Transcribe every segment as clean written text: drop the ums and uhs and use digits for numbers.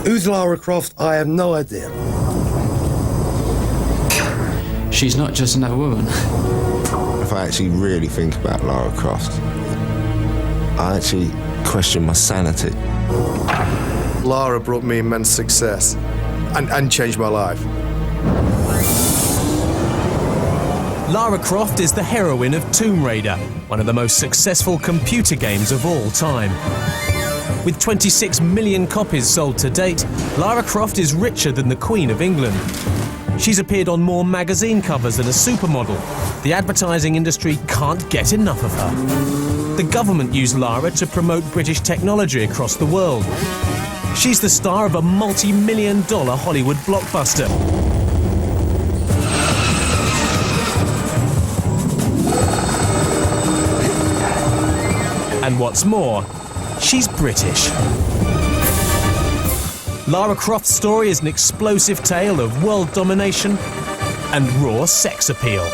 Who's Lara Croft? I have no idea. She's not just another woman. If I actually really think about Lara Croft, I actually question my sanity. Lara brought me immense success and changed my life. Lara Croft is the heroine of Tomb Raider, one of the most successful computer games of all time. With 26 million copies sold to date, Lara Croft is richer than the Queen of England. She's appeared on more magazine covers than a supermodel. The advertising industry can't get enough of her. The government used Lara to promote British technology across the world. She's the star of a multi-million-dollar Hollywood blockbuster. And what's more, she's British. Lara Croft's story is an explosive tale of world domination and raw sex appeal.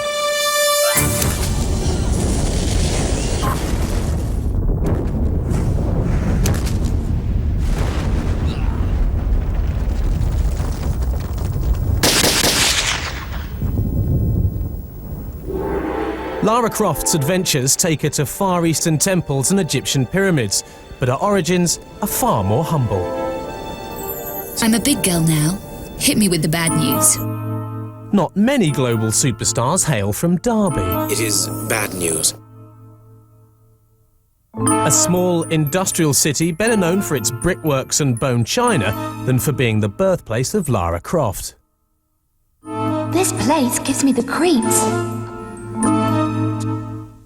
Lara Croft's adventures take her to Far Eastern temples and Egyptian pyramids, but her origins are far more humble. I'm a big girl now. Hit me with the bad news. Not many global superstars hail from Derby, It is bad news. a small industrial city better known for its brickworks and bone china than for being the birthplace of Lara Croft. This place gives me the creeps.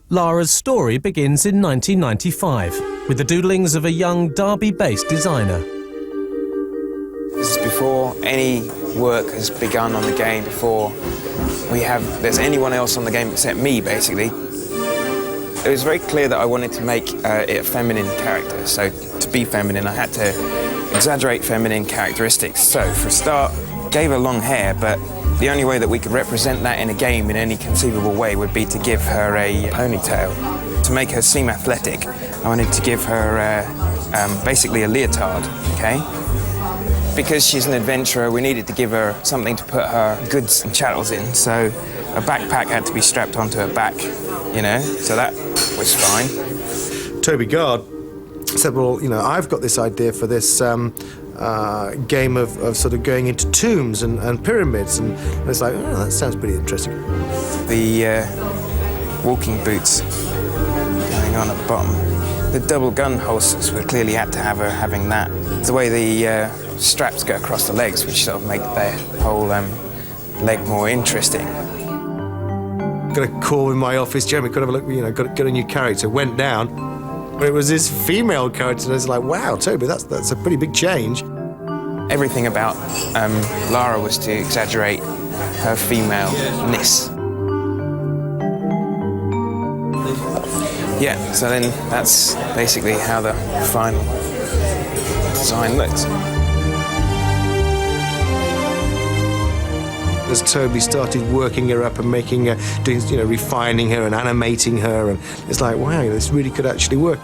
Lara's story begins in 1995 with the doodlings of a young Derby-based designer. This is before any work has begun on the game, before there's anyone else on the game except me, basically. It was very clear that I wanted to make it a feminine character. So to be feminine, I had to exaggerate feminine characteristics. So for a start, gave her long hair, but the only way that we could represent that in a game in any conceivable way would be to give her a ponytail. To make her seem athletic, I wanted to give her basically a leotard, okay? Because she's an adventurer, we needed to give her something to put her goods and chattels in, so a backpack had to be strapped onto her back, you know, so that was fine. Toby Gard said, well, you know, I've got this idea for this game of sort of going into tombs and pyramids, and it's like, oh, that sounds pretty interesting. The walking boots going on at the bottom. The double gun holsters would clearly had to have her having that. The way the straps go across the legs, which sort of make the whole leg more interesting. Got a call in my office, Jeremy, could have a look, you know, got a new character, went down. It was this female character, and I was like, wow, Toby, that's a pretty big change. Everything about Lara was to exaggerate her femaleness. Yeah, so then that's basically how the final design looked. As Toby started working her up and making her, doing, you know, refining her and animating her, and it's like, wow, this really could actually work.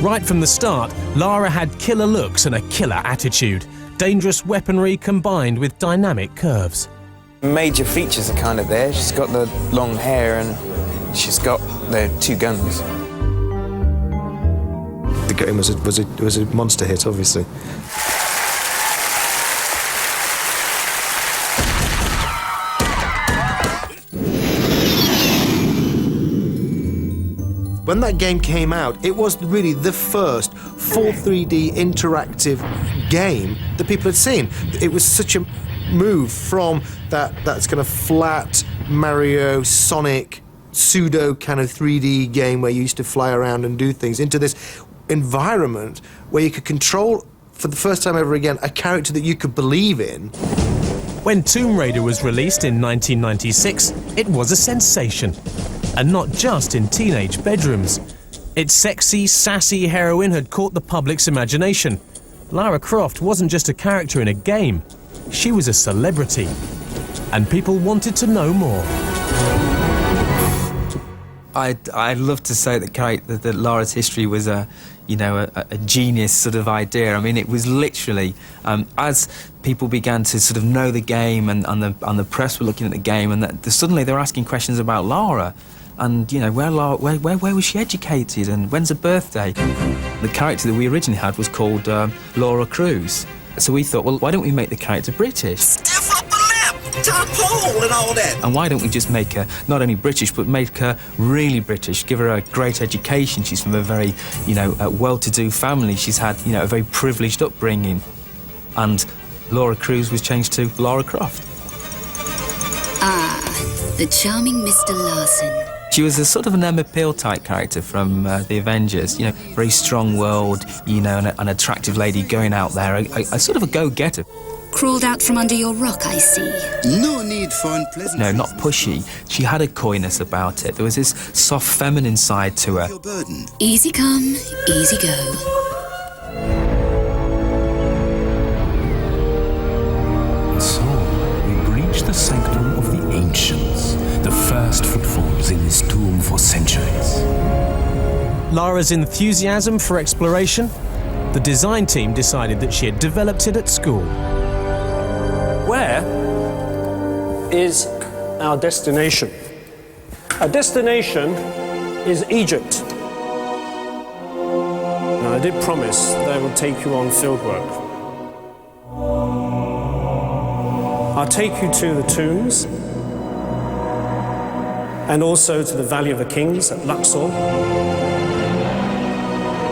Right from the start, Lara had killer looks and a killer attitude. Dangerous weaponry combined with dynamic curves. Major features are kind of there. She's got the long hair and she's got the two guns. The game was a monster hit, obviously. When that game came out, it was really the first full 3D interactive game that people had seen. It was such a move from that's kind of flat Mario, Sonic, pseudo kind of 3D game where you used to fly around and do things into this environment where you could control, for the first time ever again, a character that you could believe in. When Tomb Raider was released in 1996, it was a sensation. And not just in teenage bedrooms. Its sexy, sassy heroine had caught the public's imagination. Lara Croft wasn't just a character in a game, she was a celebrity. And people wanted to know more. I'd love to say that Lara's history was a genius sort of idea. I mean, it was literally as people began to sort of know the game and the press were looking at the game, and suddenly they were asking questions about Lara. And, where was she educated and when's her birthday? The character that we originally had was called Lara Croft. So we thought, well, why don't we make the character British? Stiff upper lip, top hole and all that. And why don't we just make her not only British, but make her really British, give her a great education. She's from a very, well-to-do family. She's had, a very privileged upbringing. And Lara Croft was changed to Lara Croft. Ah, the charming Mr. Larson. She was a sort of an Emma Peel type character from the Avengers, very strong-willed, an attractive lady going out there, a sort of a go-getter. Crawled out from under your rock, I see. No need for unpleasant. No, not pushy. She had a coyness about it. There was this soft feminine side to her. Your burden. Easy come, easy go. So, we breach the sanctum of the ancients, the first footfalls in this tomb for centuries. Lara's enthusiasm for exploration? The design team decided that she had developed it at school. Where is our destination? Our destination is Egypt. Now, I did promise that I would take you on fieldwork. I'll take you to the tombs and also to the Valley of the Kings at Luxor.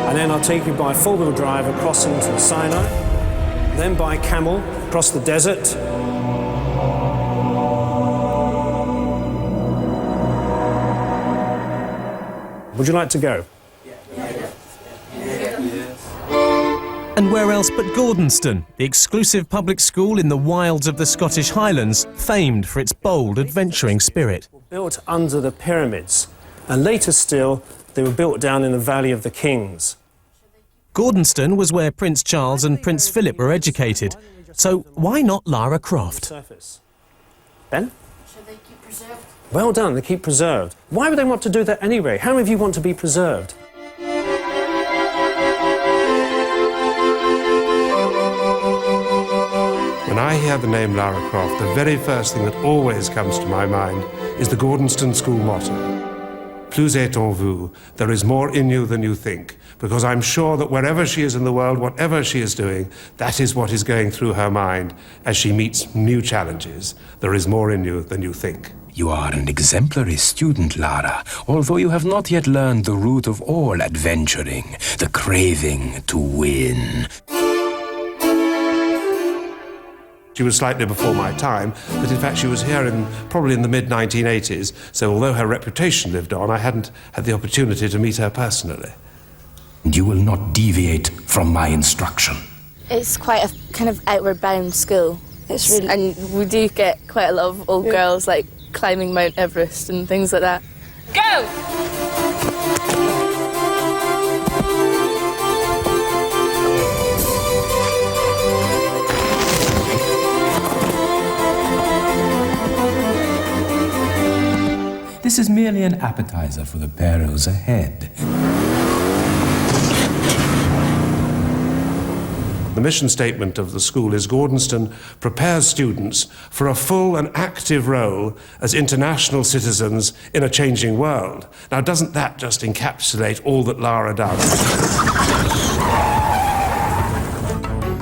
And then I'll take you by four-wheel drive across into Sinai, then by camel across the desert. Would you like to go? And where else but Gordonston, the exclusive public school in the wilds of the Scottish Highlands, famed for its bold, adventuring spirit. Built under the pyramids, and later still, they were built down in the Valley of the Kings. Gordonston was where Prince Charles and Prince Philip were educated, so why not Lara Croft? Ben? Should they keep preserved? Well done, they keep preserved. Why would they want to do that anyway? How many of you want to be preserved? When I hear the name Lara Croft, the very first thing that always comes to my mind is the Gordonston School motto. Plus est en vous, there is more in you than you think, because I'm sure that wherever she is in the world, whatever she is doing, that is what is going through her mind as she meets new challenges. There is more in you than you think. You are an exemplary student, Lara, although you have not yet learned the root of all adventuring, the craving to win. She was slightly before my time, but in fact she was here probably in the mid-1980s, so although her reputation lived on, I hadn't had the opportunity to meet her personally. You will not deviate from my instruction. It's quite a kind of outward bound school. It's really, and we do get quite a lot of old girls like climbing Mount Everest and things like that. Go! This is merely an appetizer for the perils ahead. The mission statement of the school is Gordonston prepares students for a full and active role as international citizens in a changing world. Now, doesn't that just encapsulate all that Lara does?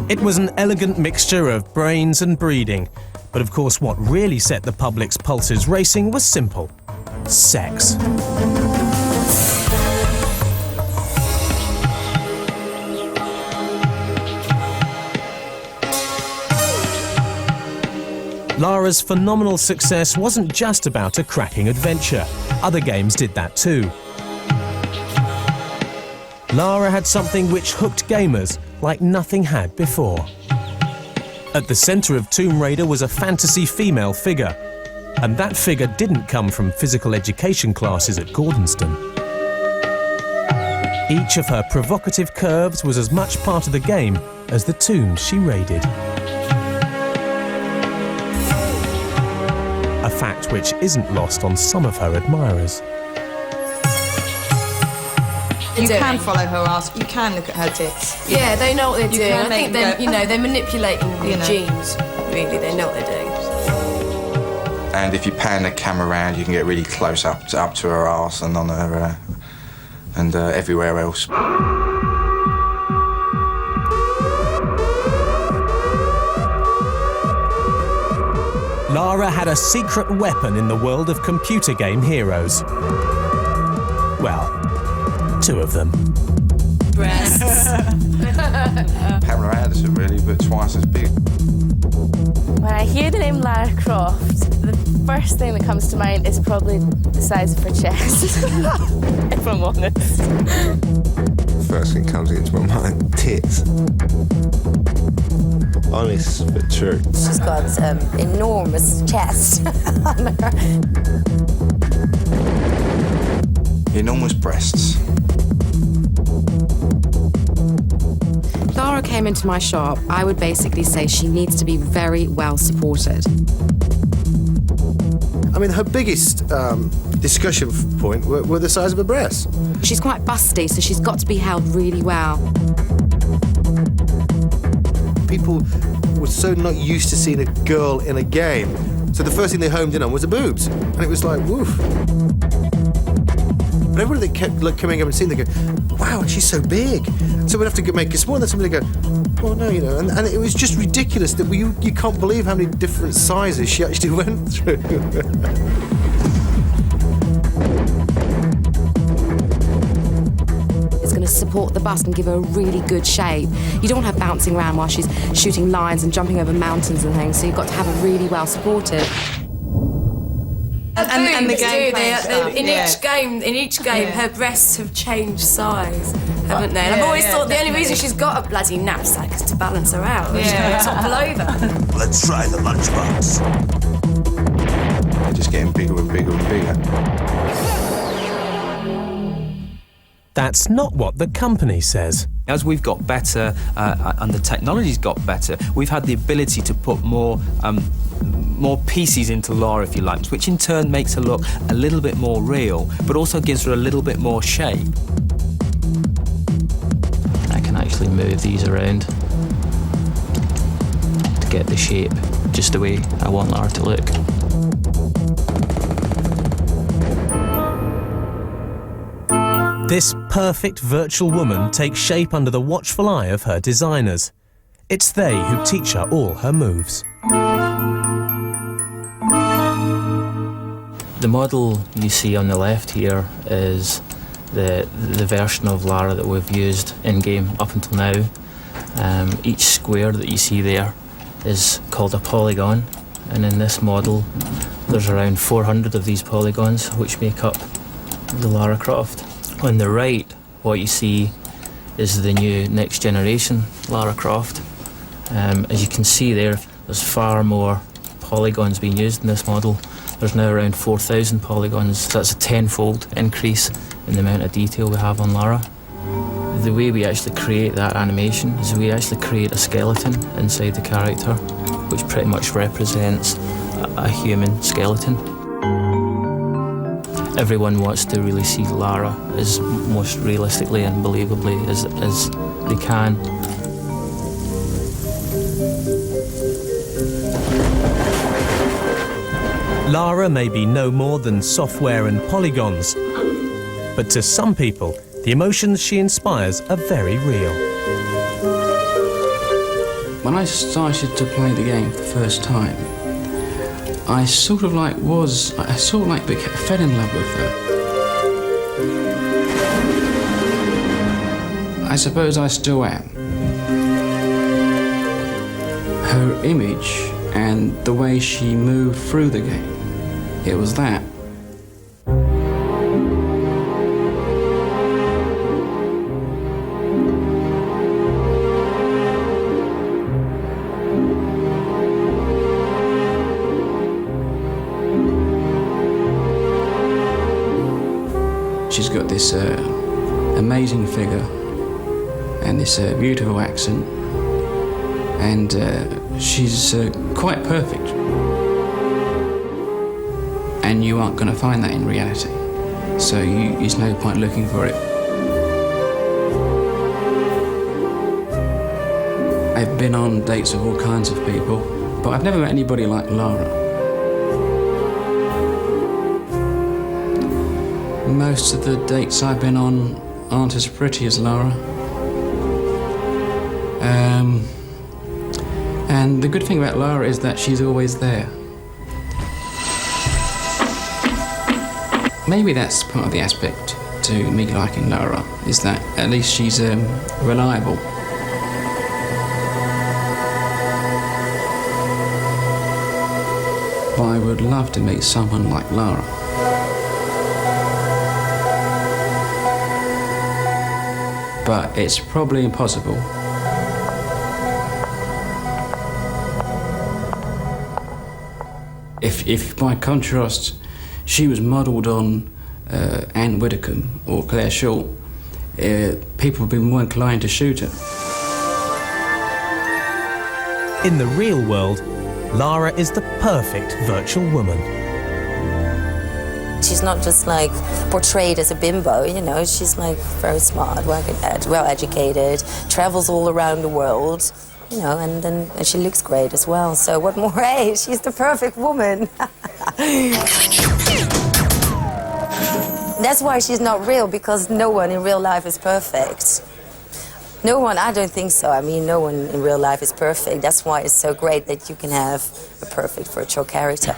It was an elegant mixture of brains and breeding. But of course, what really set the public's pulses racing was simple. Sex. Lara's phenomenal success wasn't just about a cracking adventure. Other games did that too. Lara had something which hooked gamers like nothing had before. At the centre of Tomb Raider was a fantasy female figure. And that figure didn't come from physical education classes at Gordonston. Each of her provocative curves was as much part of the game as the tombs she raided. A fact which isn't lost on some of her admirers. You can follow her ass. You can look at her tits. Yeah, they know what they're doing. can I make think them they're, go, you know, they're manipulating the You know. genes. Really, they know what they're doing. And if you pan the camera around, you can get really close up to her arse and on her and everywhere else. Lara had a secret weapon in the world of computer game heroes. Well, two of them. Breasts. Pamela Anderson, really, but twice as big. When I hear the name Lara Croft, the first thing that comes to mind is probably the size of her chest, if I'm honest. First thing comes into my mind, tits. Honest but true. She's got enormous chest on her. Enormous breasts. Lara came into my shop, I would basically say she needs to be very well supported. I mean, her biggest discussion point were the size of her breasts. She's quite busty, so she's got to be held really well. People were so not used to seeing a girl in a game, so the first thing they homed in on was her boobs, and it was like, woof. But everybody that kept coming up and seeing, they go, wow, she's so big. So we'd have to make her smaller, and then somebody would go, oh no, you know, and it was just ridiculous that you can't believe how many different sizes she actually went through. It's going to support the bust and give her a really good shape. You don't want her bouncing around while she's shooting lines and jumping over mountains and things, so you've got to have her really well supported. And the game in each game, her breasts have changed size, haven't they? And I've always thought the only reason she's got a bloody knapsack is to balance her out. She's going to topple over. Let's try the lunchbox. They're just getting bigger and bigger and bigger. That's not what the company says. As we've got better and the technology's got better, we've had the ability to put more pieces into Lara, if you like, which in turn makes her look a little bit more real, but also gives her a little bit more shape. I can actually move these around to get the shape just the way I want Lara to look. This perfect virtual woman takes shape under the watchful eye of her designers. It's they who teach her all her moves. The model you see on the left here is the version of Lara that we've used in-game up until now. Each square that you see there is called a polygon, and in this model there's around 400 of these polygons which make up the Lara Croft. On the right, what you see is the new next generation Lara Croft. As you can see there's far more polygons being used in this model. There's now around 4,000 polygons, so that's a tenfold increase in the amount of detail we have on Lara. The way we actually create that animation is we actually create a skeleton inside the character, which pretty much represents a human skeleton. Everyone wants to really see Lara as most realistically and believably as they can. Lara may be no more than software and polygons, but to some people, the emotions she inspires are very real. When I started to play the game for the first time, I sort of fell in love with her. I suppose I still am. Her image and the way she moved through the game, it was that. She's got this amazing figure and this beautiful accent, and she's quite perfect. And you aren't going to find that in reality, so there's no point looking for it. I've been on dates with all kinds of people, but I've never met anybody like Lara. Most of the dates I've been on aren't as pretty as Lara. And the good thing about Lara is that she's always there. Maybe that's part of the aspect to me liking Lara, is that at least she's reliable. But I would love to meet someone like Lara. But it's probably impossible. If by contrast, she was modelled on Anne Widdecombe or Claire Shaw, people would be more inclined to shoot her. In the real world, Lara is the perfect virtual woman. She's not just like portrayed as a bimbo, you know, she's like very smart, well-educated, travels all around the world, you know, and she looks great as well. So what more? Hey, she's the perfect woman. That's why she's not real, because no one in real life is perfect. No one, I don't think so. I mean, no one in real life is perfect. That's why it's so great that you can have a perfect virtual character.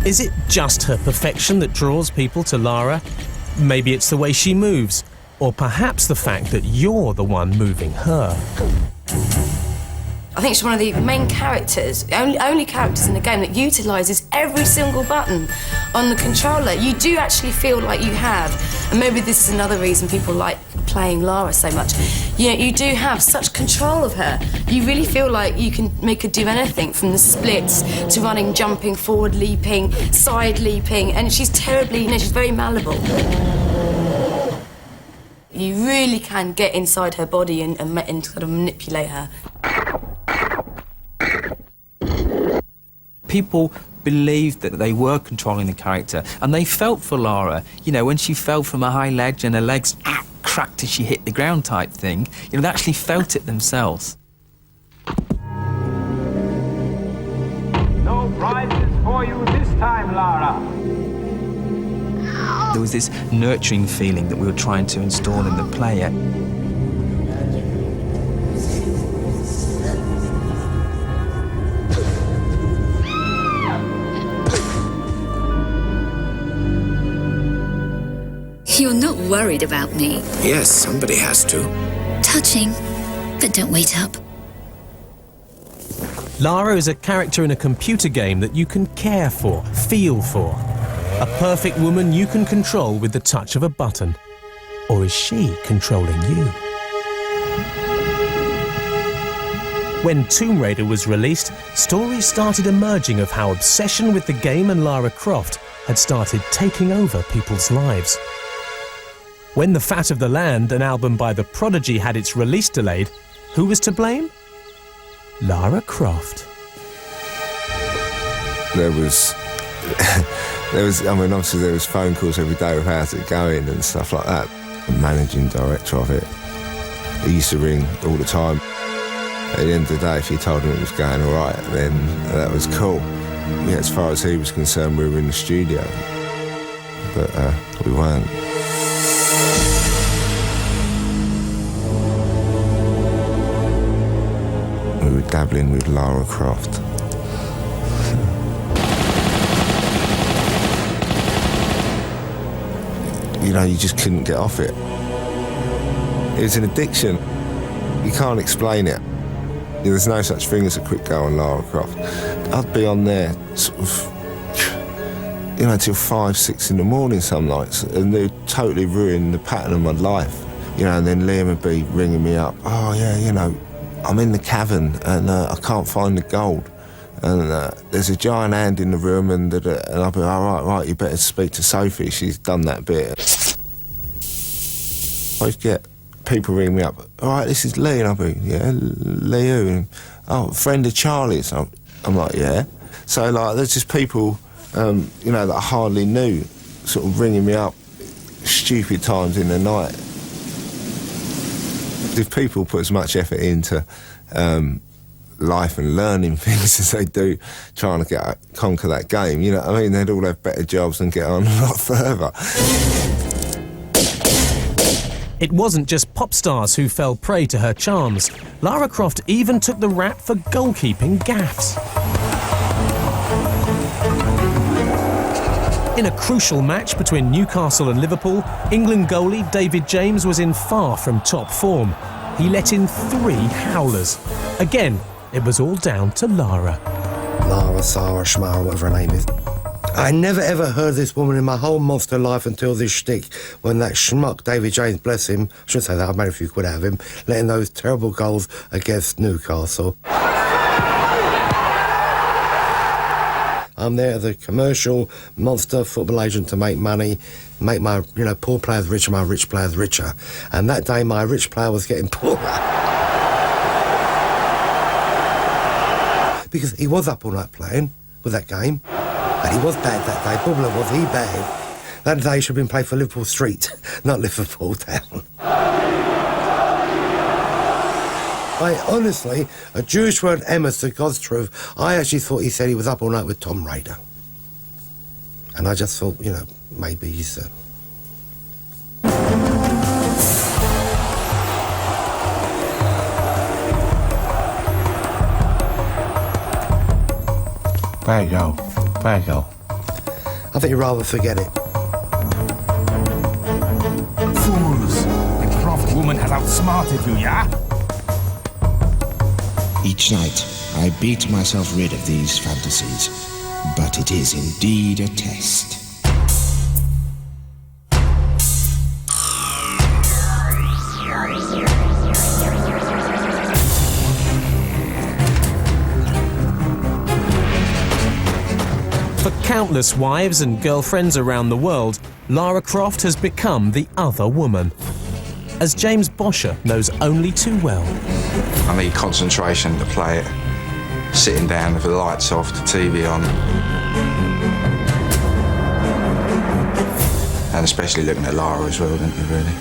Is it just her perfection that draws people to Lara? Maybe it's the way she moves, or perhaps the fact that you're the one moving her. I think she's one of the main characters, only characters in the game that utilises every single button on the controller. You do actually feel like you have, and maybe this is another reason people like playing Lara so much. You know, you do have such control of her. You really feel like you can make her do anything, from the splits to running, jumping, forward leaping, side leaping, and she's terribly, you know, she's very malleable. You really can get inside her body and sort of manipulate her. People believed that they were controlling the character, and they felt for Lara. You know, when she fell from a high ledge and her legs cracked as she hit the ground type thing, you know, they actually felt it themselves. No prizes for you this time, Lara. There was this nurturing feeling that we were trying to install in the player. You're not worried about me. Yes, somebody has to. Touching, but don't wait up. Lara is a character in a computer game that you can care for, feel for. A perfect woman you can control with the touch of a button. Or is she controlling you? When Tomb Raider was released, stories started emerging of how obsession with the game and Lara Croft had started taking over people's lives. When The Fat of the Land, an album by The Prodigy, had its release delayed, who was to blame? Lara Croft. There was, I mean, obviously there was phone calls every day of how's it going and stuff like that. The managing director of it, he used to ring all the time. At the end of the day, if you told him it was going all right, then that was cool. Yeah, as far as he was concerned, we were in the studio, but we weren't. We were dabbling with Lara Croft. You know, you just couldn't get off it. It was an addiction. You can't explain it. There's no such thing as a quick go on Lara Croft. I'd be on there sort of, you know, till 5, 6 in the morning some nights, and they'd totally ruin the pattern of my life. You know, and then Liam would be ringing me up, oh yeah, you know, I'm in the cavern and I can't find the gold. And there's a giant hand in the room, and I'll be, all right, you better speak to Sophie, she's done that bit. I always get people ring me up, all right, this is Lee, and I'll be, yeah, Lee who? And, oh, friend of Charlie's. I'm like, yeah. So, like, there's just people, you know, that I hardly knew, sort of ringing me up, stupid times in the night. If people put as much effort into life and learning things as they do trying to conquer that game, you know what I mean, they'd all have better jobs and get on a lot further. It wasn't just pop stars who fell prey to her charms. Lara Croft even took the rap for goalkeeping gaffes. In a crucial match between Newcastle and Liverpool, England goalie David James was in far from top form. He let in 3 howlers. Again, it was all down to Lara. Lara, Sarah, Schmar, whatever her name is. I never ever heard this woman in my whole monster life until this shtick, when that schmuck David James, bless him, I should say that, I've made a few quid out of him, letting those terrible goals against Newcastle. I'm there as a commercial monster football agent to make money, make my poor players richer, my rich players richer. And that day my rich player was getting poorer. Because he was up all night playing with that game. And he was bad that day. Problem was, he bad. That day should have been played for Liverpool Street, not Liverpool Town. I honestly, a Jewish word, emes, to God's truth, I actually thought he said he was up all night with Tom Raider. And I just thought, maybe he's... There you go. There you go. I think you'd rather forget it. Fools! The Croft woman has outsmarted you, yeah? Each night, I beat myself rid of these fantasies, but it is indeed a test. For countless wives and girlfriends around the world, Lara Croft has become the other woman. As James Bosher knows only too well. I need concentration to play it. Sitting down with the lights off, the TV on. And especially looking at Lara as well, didn't you, really?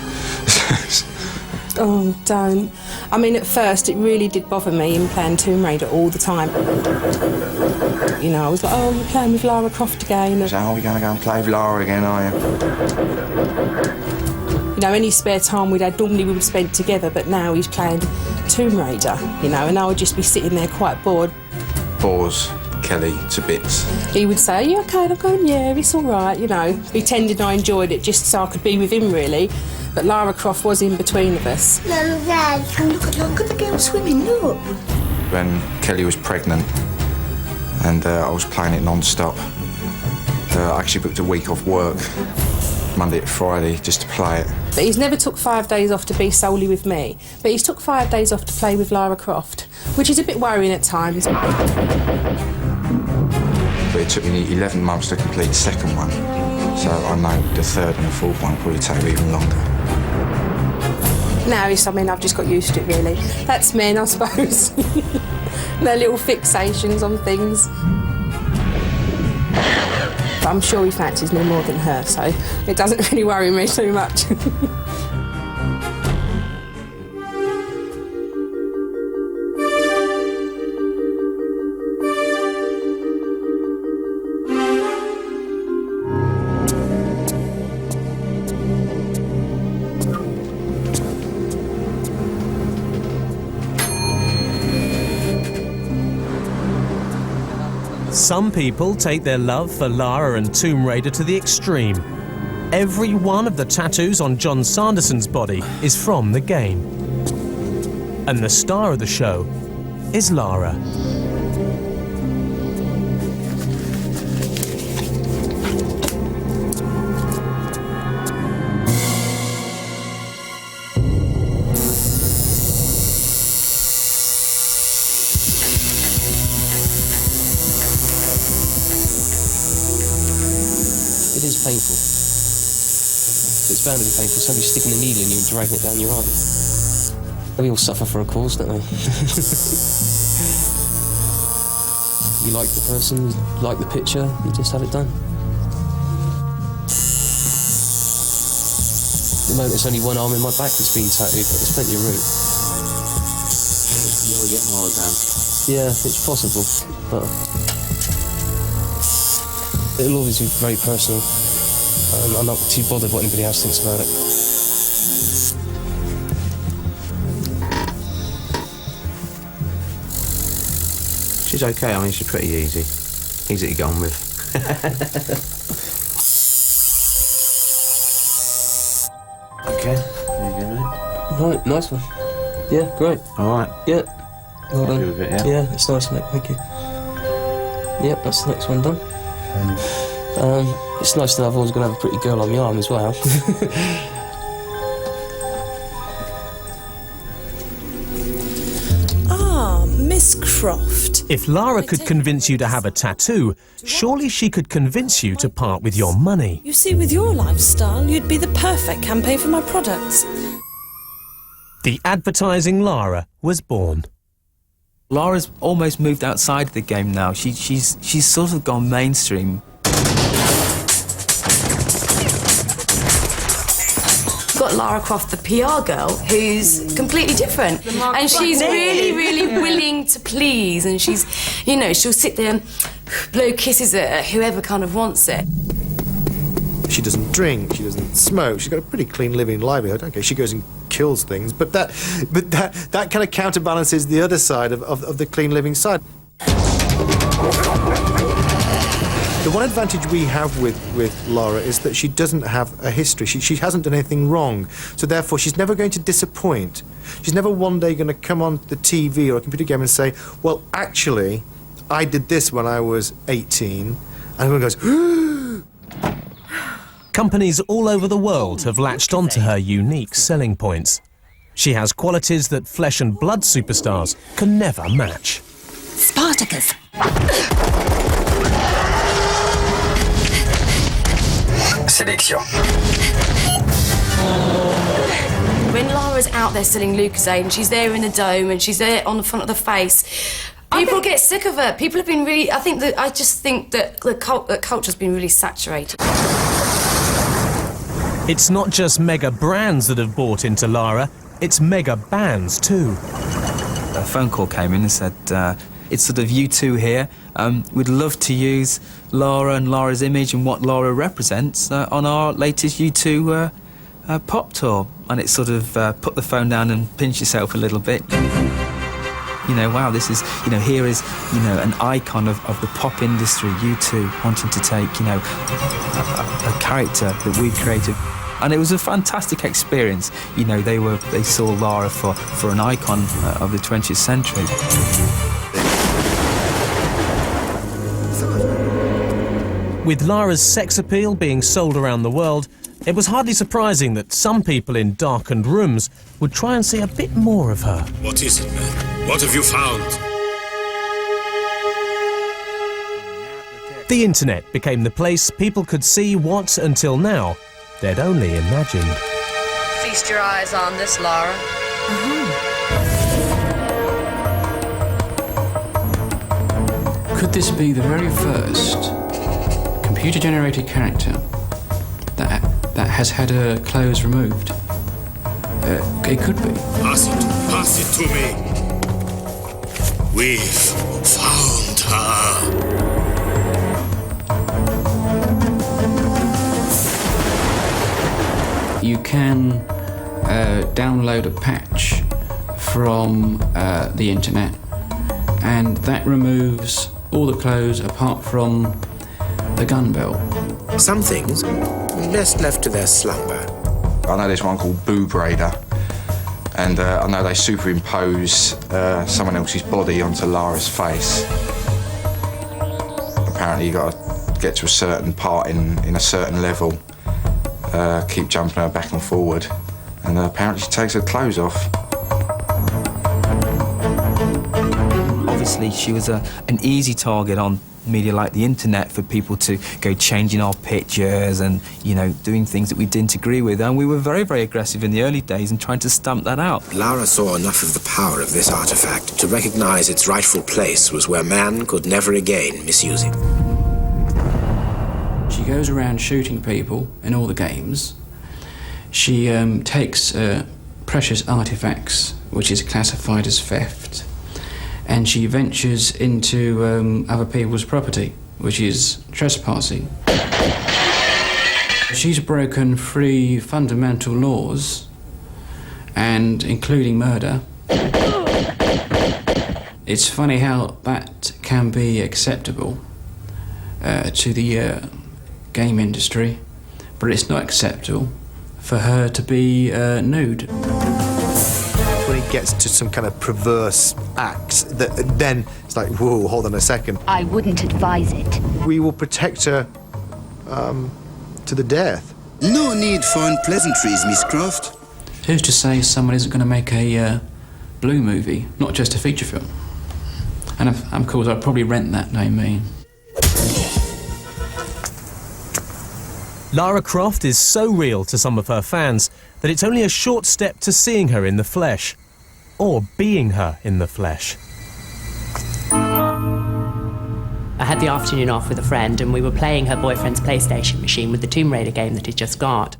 Oh, don't. I mean, at first it really did bother me in playing Tomb Raider all the time. I was like, oh, we're playing with Lara Croft again. So are we going to go and play with Lara again, are you? Any spare time we would spend together, but now he's playing Tomb Raider, and I would just be sitting there quite bored. Bores Kelly to bits. He would say, are you okay? And I'm going, yeah, it's all right, pretending I enjoyed it just so I could be with him, really. But Lara Croft was in between of us. No, Dad, look at the girl swimming, look. When Kelly was pregnant and I was playing it non-stop, I actually booked a week off work, Monday to Friday, just to play it. But he's never took 5 days off to be solely with me. But he's took 5 days off to play with Lara Croft, which is a bit worrying at times. But it took me 11 months to complete the second one. So I know the third and the fourth one will probably take even longer. Now it's something I've just got used to it, really. That's men, I suppose. Their little fixations on things. But I'm sure he fancies me more than her, so it doesn't really worry me too much. Some people take their love for Lara and Tomb Raider to the extreme. Every one of the tattoos on John Sanderson's body is from the game. And the star of the show is Lara. It is painful. It's bound to be painful. Somebody sticking a needle in you and dragging it down your arm. We all suffer for a cause, don't we? You like the person, you like the picture, you just have it done. the moment it's only one arm in my back that's been tattooed, but there's plenty of room. You'll get more done. Yeah, it's possible, but it'll always be very personal. I'm not too bothered what anybody else thinks about it. She's okay, I mean, she's pretty easy. Easy to get on with. Okay, there you go, mate. Right, nice one. Yeah, great. All right. Yeah. Well done. Happy with it, yeah? Yeah, it's nice, mate, thank you. Yep, that's the next one done. It's nice to know I've always got to have a pretty girl on my arm as well. Miss Croft. If Lara could convince you to have a tattoo, surely she could convince you to part with your money. You see, with your lifestyle, you'd be the perfect campaign for my products. The advertising Lara was born. Lara's almost moved outside of the game now. She's sort of gone mainstream. Got Lara Croft, the PR girl, who's completely different, and she's really willing to please, and she's, you know, she'll sit there and blow kisses at whoever kind of wants it. She doesn't drink, she doesn't smoke, she's got a pretty clean living livelihood. Okay, she goes and kills things, but that kind of counterbalances the other side of the clean living side. The one advantage we have with Lara is that she doesn't have a history. She hasn't done anything wrong, so therefore she's never going to disappoint. She's never one day going to come on the TV or a computer game and say, well, actually, I did this when I was 18, and everyone goes, Companies all over the world have latched onto her unique selling points. She has qualities that flesh and blood superstars can never match. Spartacus. Sélection. When Lara's out there selling Lucozade and she's there in the dome and she's there on the front of the face, people get sick of her. People have been really... I just think that the culture's been really saturated. It's not just mega brands that have bought into Lara, it's mega bands too. A phone call came in and said, it's sort of U2 here. We'd love to use Lara and Lara's image and what Lara represents on our latest U2 pop tour. And it sort of put the phone down and pinch yourself a little bit. You know, wow, this is, you know, here is, you know, an icon of the pop industry, U2, wanting to take, you know, a character that we created. And it was a fantastic experience. You know, they saw Lara for an icon of the 20th century. With Lara's sex appeal being sold around the world, it was hardly surprising that some people in darkened rooms would try and see a bit more of her. What is it, man? What have you found? The internet became the place people could see what, until now, they'd only imagined. Feast your eyes on this, Lara. Could this be the very first computer-generated character that has had her clothes removed? It could be. Pass it to me. We've found her. You can download a patch from the internet, and that removes all the clothes apart from the gun belt. Some things best left to their slumber. I know there's one called Boob Raider, and I know they superimpose someone else's body onto Lara's face. Apparently you got to get to a certain part in a certain level, keep jumping her back and forward, and apparently she takes her clothes off. Obviously she was an easy target on media like the internet for people to go changing our pictures and, you know, doing things that we didn't agree with, and we were very, very aggressive in the early days in trying to stamp that out. Lara saw enough of the power of this artifact to recognize its rightful place was where man could never again misuse it. She goes around shooting people in all the games. She takes precious artifacts, which is classified as theft, and she ventures into other people's property, which is trespassing. She's broken 3 fundamental laws, and including murder. It's funny how that can be acceptable to the game industry, but it's not acceptable for her to be nude. When it gets to some kind of perverse acts, then it's like, whoa, hold on a second. I wouldn't advise it. We will protect her to the death. No need for unpleasantries, Miss Croft. Who's to say someone isn't going to make a blue movie, not just a feature film? And of course, I'd probably rent that, know me. Lara Croft is so real to some of her fans that it's only a short step to seeing her in the flesh, or being her in the flesh. I had the afternoon off with a friend and we were playing her boyfriend's PlayStation machine with the Tomb Raider game that he'd just got.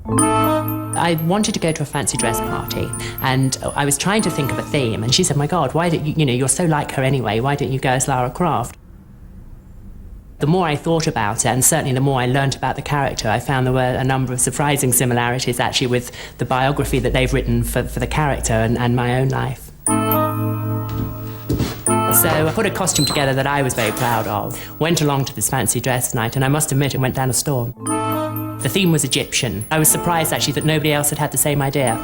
I wanted to go to a fancy dress party and I was trying to think of a theme and she said, my God, why don't you, you're so like her anyway, why don't you go as Lara Croft? The more I thought about it, and certainly the more I learnt about the character, I found there were a number of surprising similarities actually with the biography that they've written for the character and my own life. So I put a costume together that I was very proud of, went along to this fancy dress night, and I must admit it went down a storm. The theme was Egyptian. I was surprised actually that nobody else had had the same idea.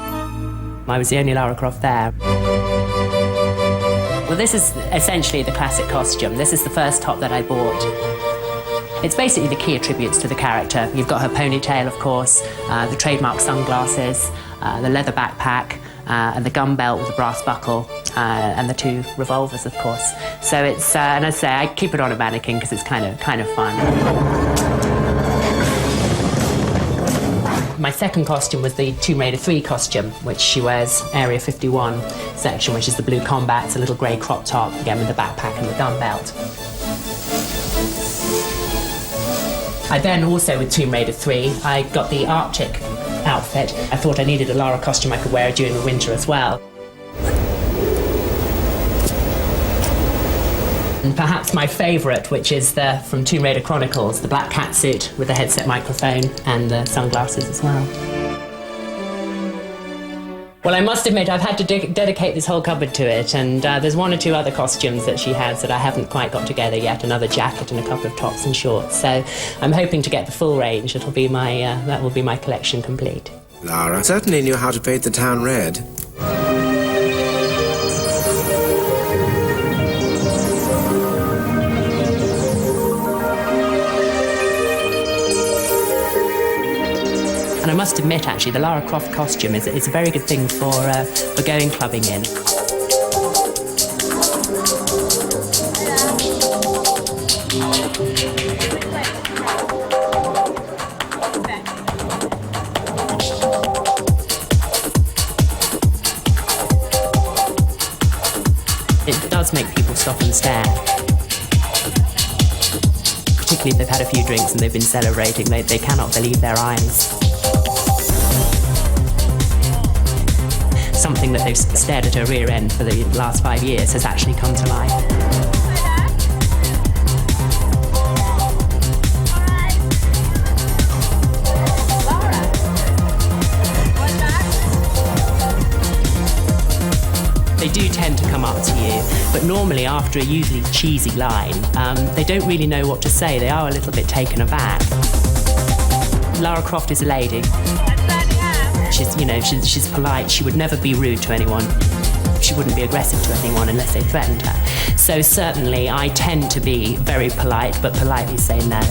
I was the only Lara Croft there. Well, this is essentially the classic costume. This is the first top that I bought. It's basically the key attributes to the character. You've got her ponytail, of course, the trademark sunglasses, the leather backpack, and the gun belt with the brass buckle, and the 2 revolvers, of course. So it's, and as I say, I keep it on a mannequin because it's kind of fun. My second costume was the Tomb Raider 3 costume, which she wears Area 51 section, which is the blue combat. It's a little grey crop top, again with the backpack and the gun belt. I then also, with Tomb Raider 3, I got the Arctic outfit. I thought I needed a Lara costume I could wear during the winter as well. And perhaps my favourite, which is from Tomb Raider Chronicles, the black cat suit with the headset microphone and the sunglasses as well. Well, I must admit I've had to dedicate this whole cupboard to it, and there's 1 or 2 other costumes that she has that I haven't quite got together yet, another jacket and a couple of tops and shorts. So I'm hoping to get the full range. It'll be my, that will be my collection complete. Lara certainly knew how to paint the town red. And I must admit, actually, the Lara Croft costume is a very good thing for going clubbing in. It does make people stop and stare. Particularly if they've had a few drinks and they've been celebrating, they cannot believe their eyes. Something that they've stared at her rear end for the last 5 years has actually come to life. They do tend to come up to you, but normally after a usually cheesy line, they don't really know what to say. They are a little bit taken aback. Lara Croft is a lady. She's polite. She would never be rude to anyone. She wouldn't be aggressive to anyone unless they threatened her. So certainly I tend to be very polite, but politely say no.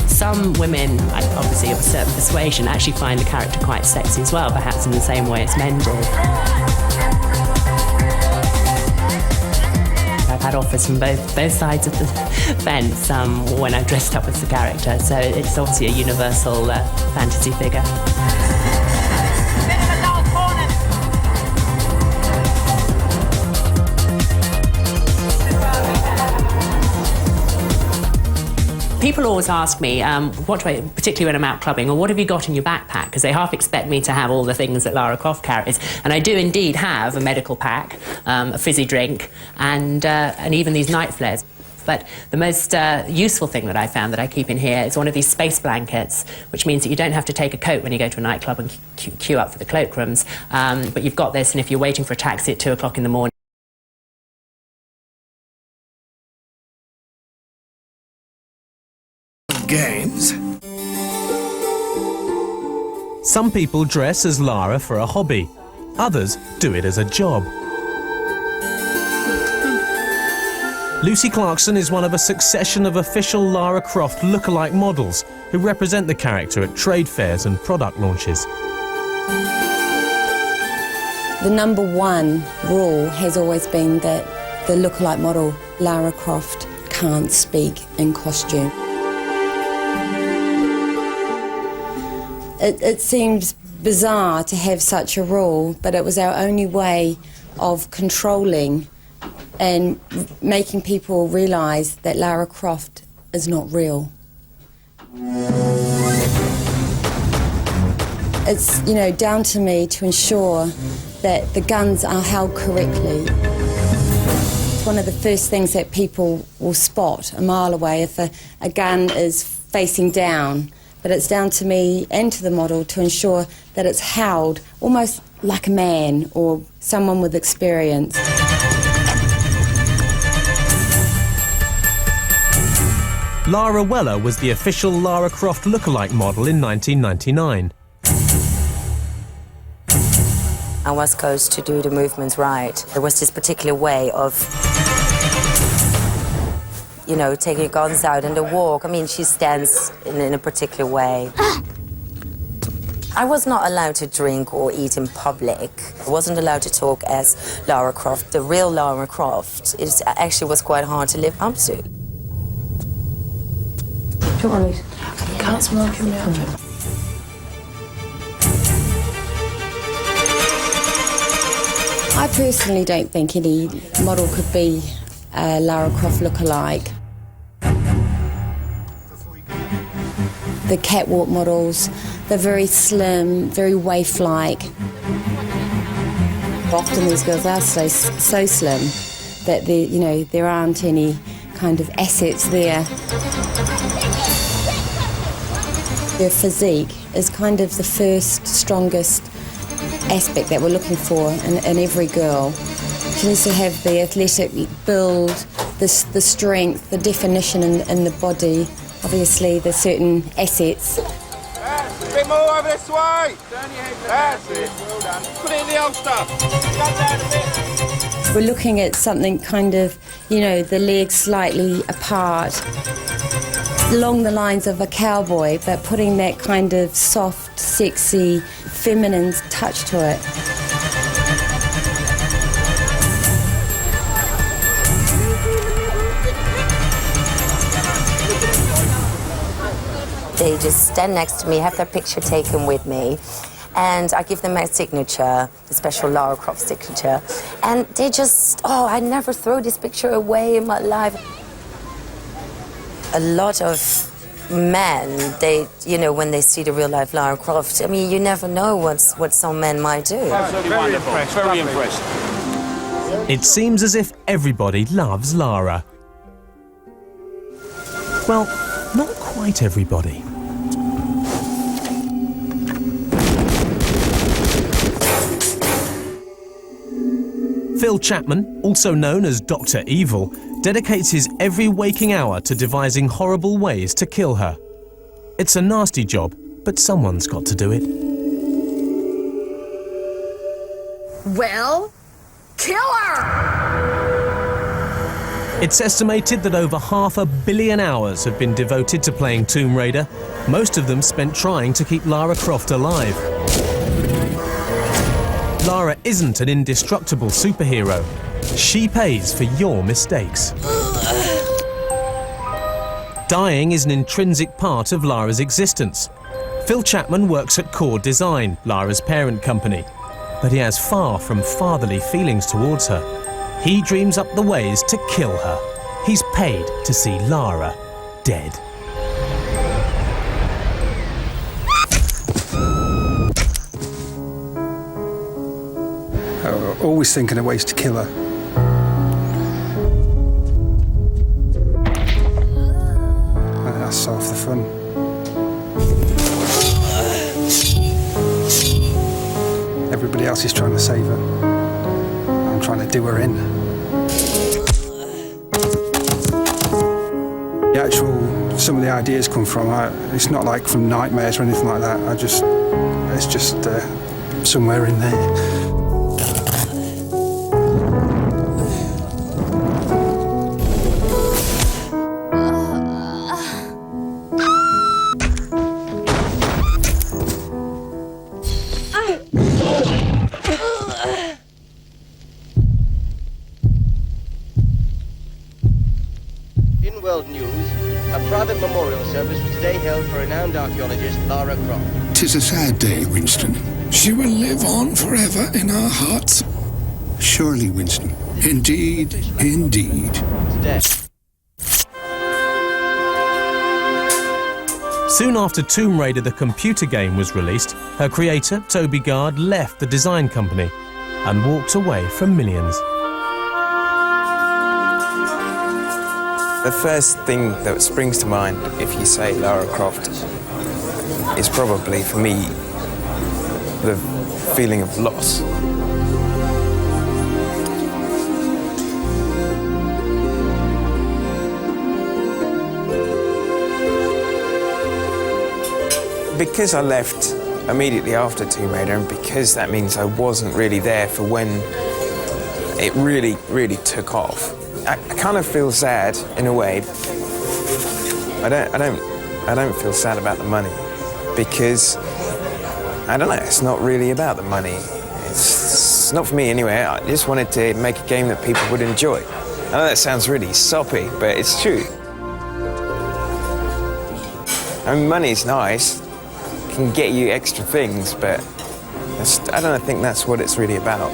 Some women, obviously of a certain persuasion, actually find the character quite sexy as well, perhaps in the same way as men do. I've had offers from both sides of the fence when I've dressed up as the character, so it's obviously a universal fantasy figure. People always ask me, what do I, particularly when I'm out clubbing, or what have you got in your backpack? Because they half expect me to have all the things that Lara Croft carries. And I do indeed have a medical pack, a fizzy drink, and even these night flares. But the most useful thing that I found that I keep in here is one of these space blankets, which means that you don't have to take a coat when you go to a nightclub and queue up for the cloakrooms. But you've got this, and if you're waiting for a taxi at 2 o'clock in the morning, Games. Some people dress as Lara for a hobby. Others do it as a job. Lucy Clarkson is one of a succession of official Lara Croft look-alike models who represent the character at trade fairs and product launches. The number one rule has always been that the look-alike model, Lara Croft, can't speak in costume. It seems bizarre to have such a rule, but it was our only way of controlling and making people realise that Lara Croft is not real. It's, you know, down to me to ensure that the guns are held correctly. It's one of the first things that people will spot a mile away if a gun is facing down. But it's down to me and to the model to ensure that it's held almost like a man or someone with experience. Lara Weller was the official Lara Croft look-alike model in 1999. I was coached to do the movements right. There was this particular way of, you know, taking your guns out and the walk. I mean, she stands in a particular way. I was not allowed to drink or eat in public. I wasn't allowed to talk as Lara Croft. The real Lara Croft actually was quite hard to live up to. Can't smoke in the outfit. I personally don't think any model could be a Lara Croft look-alike. The catwalk models, they're very slim, very waif-like. Often these girls are so slim that there aren't any kind of assets there. Their physique is kind of the first, strongest aspect that we're looking for in every girl. She needs to have the athletic build, the strength, the definition in the body. Obviously, there's certain assets. A bit more over this way. Turn your head. That's it. Well done. Put it in the holster. Come down a bit. We're looking at something kind of, the legs slightly apart, along the lines of a cowboy, but putting that kind of soft, sexy, feminine touch to it. They just stand next to me, have their picture taken with me, and I give them my signature, the special Lara Croft signature, and they just, I never throw this picture away in my life. A lot of men, when they see the real-life Lara Croft, I mean, you never know what some men might do. Very impressed, very impressed. It seems as if everybody loves Lara. Well, not quite everybody. Phil Chapman, also known as Dr. Evil, dedicates his every waking hour to devising horrible ways to kill her. It's a nasty job, but someone's got to do it. Well, kill her! It's estimated that over 500 million hours have been devoted to playing Tomb Raider, most of them spent trying to keep Lara Croft alive. Lara isn't an indestructible superhero. She pays for your mistakes. Dying is an intrinsic part of Lara's existence. Phil Chapman works at Core Design, Lara's parent company, but he has far from fatherly feelings towards her. He dreams up the ways to kill her. He's paid to see Lara dead. always thinking of ways to kill her. And that's half the fun. Everybody else is trying to save her. I'm trying to do her in. The actual, some of the ideas come from, it's not like from nightmares or anything like that. It's just somewhere in there. In world news, a private memorial service was today held for renowned archaeologist Lara Croft. 'Tis a sad day, Winston. She will live on forever in our hearts. Surely, Winston. Indeed, indeed. Today. Soon after Tomb Raider the computer game was released, her creator, Toby Gard, left the design company and walked away from millions. The first thing that springs to mind if you say Lara Croft is probably, for me, the feeling of loss. Because I left immediately after Tomb Raider, and because that means I wasn't really there for when it really, really took off, I kind of feel sad in a way. I don't feel sad about the money, because I don't know, it's not really about the money. It's not for me anyway. I just wanted to make a game that people would enjoy. I know that sounds really soppy, but it's true. I mean, money's nice, it can get you extra things, but I don't think that's what it's really about.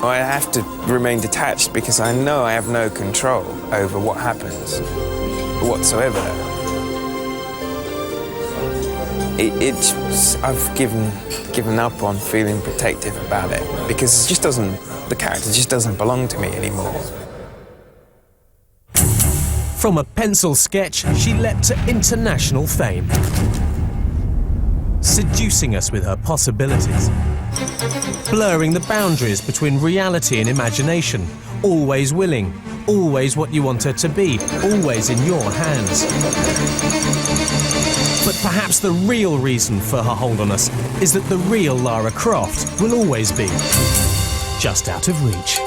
I have to remain detached because I know I have no control over what happens whatsoever. I've given up on feeling protective about it because the character just doesn't belong to me anymore. From a pencil sketch, she leapt to international fame, seducing us with her possibilities, blurring the boundaries between reality and imagination, always willing, always what you want her to be, always in your hands. But perhaps the real reason for her hold on us is that the real Lara Croft will always be just out of reach.